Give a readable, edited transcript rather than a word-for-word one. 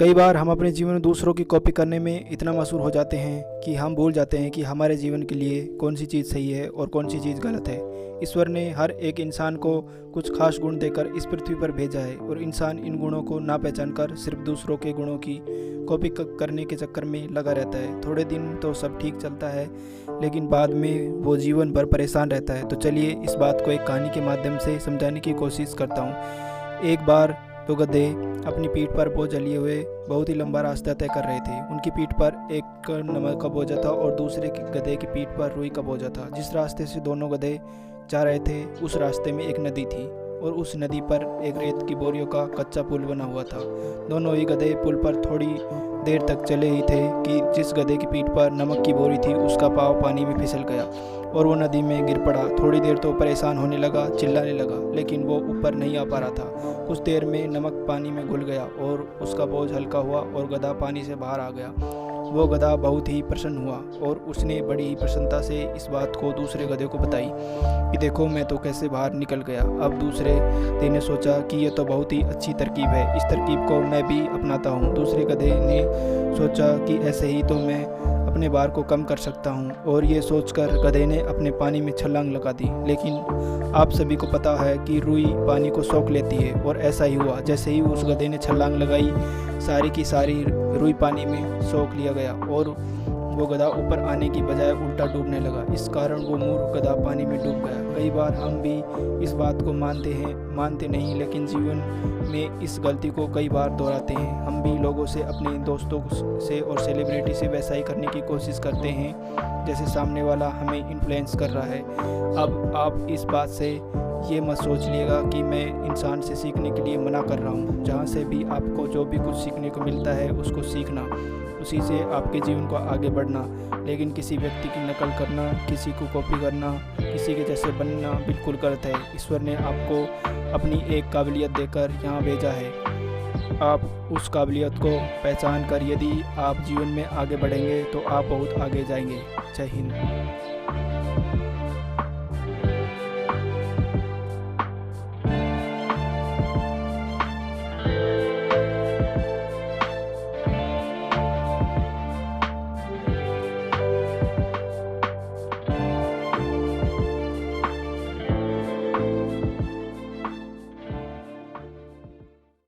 कई बार हम अपने जीवन में दूसरों की कॉपी करने में इतना मशहूर हो जाते हैं कि हम भूल जाते हैं कि हमारे जीवन के लिए कौन सी चीज़ सही है और कौन सी चीज़ गलत है। ईश्वर ने हर एक इंसान को कुछ खास गुण देकर इस पृथ्वी पर भेजा है और इंसान इन गुणों को ना पहचान कर सिर्फ दूसरों के गुणों की कॉपी करने के चक्कर में लगा रहता है। थोड़े दिन तो सब ठीक चलता है, लेकिन बाद में वो जीवन भर परेशान रहता है। तो चलिए इस बात को एक कहानी के माध्यम से समझाने की कोशिश करता हूँ। एक बार दो गधे अपनी पीठ पर बोझ लिए हुए बहुत ही लंबा रास्ता तय कर रहे थे। उनकी पीठ पर एक नमक का बोझा था और दूसरे गधे की पीठ पर रुई का बोझा था। जिस रास्ते से दोनों गधे जा रहे थे उस रास्ते में एक नदी थी और उस नदी पर एक रेत की बोरियों का कच्चा पुल बना हुआ था। दोनों ही गधे पुल पर थोड़ी देर तक चले ही थे कि जिस गधे की पीठ पर नमक की बोरी थी उसका पाँव पानी में फिसल गया और वो नदी में गिर पड़ा। थोड़ी देर तो परेशान होने लगा, चिल्लाने लगा, लेकिन वो ऊपर नहीं आ पा रहा था। कुछ देर में नमक पानी में घुल गया और उसका बोझ हल्का हुआ और गधा पानी से बाहर आ गया। वो गधा बहुत ही प्रसन्न हुआ और उसने बड़ी ही प्रसन्नता से इस बात को दूसरे गधे को बताई कि देखो मैं तो कैसे बाहर निकल गया। अब दूसरे गधे ने सोचा कि ये तो बहुत ही अच्छी तरकीब है, इस तरकीब को मैं भी अपनाता हूँ। दूसरे गधे ने सोचा कि ऐसे ही तो मैं अपने भार को कम कर सकता हूँ और ये सोचकर गधे ने अपने पानी में छलांग लगा दी। लेकिन आप सभी को पता है कि रुई पानी को सोख लेती है और ऐसा ही हुआ। जैसे ही उस गधे ने छलांग लगाई सारी की सारी रुई पानी में सोख लिया गया और वो गधा ऊपर आने की बजाय उल्टा डूबने लगा। इस कारण वो मूर्ख गधा पानी में डूब गया। कई बार हम भी इस बात को मानते नहीं, लेकिन जीवन में इस गलती को कई बार दोहराते हैं। हम भी लोगों से, अपने दोस्तों से और सेलिब्रिटी से वैसा ही करने की कोशिश करते हैं जैसे सामने वाला हमें इन्फ्लुएंस कर रहा है। अब आप इस बात से ये मत सोच लिएगा कि मैं इंसान से सीखने के लिए मना कर रहा हूँ। जहाँ से भी आपको जो भी कुछ सीखने को मिलता है उसको सीखना, उसी से आपके जीवन को आगे बढ़ना। लेकिन किसी व्यक्ति की नकल करना, किसी को कॉपी करना, किसी के जैसे बनना बिल्कुल गलत है। ईश्वर ने आपको अपनी एक काबिलियत देकर यहाँ भेजा है। आप उस काबिलियत को पहचान कर यदि आप जीवन में आगे बढ़ेंगे तो आप बहुत आगे जाएंगे। जय हिंद।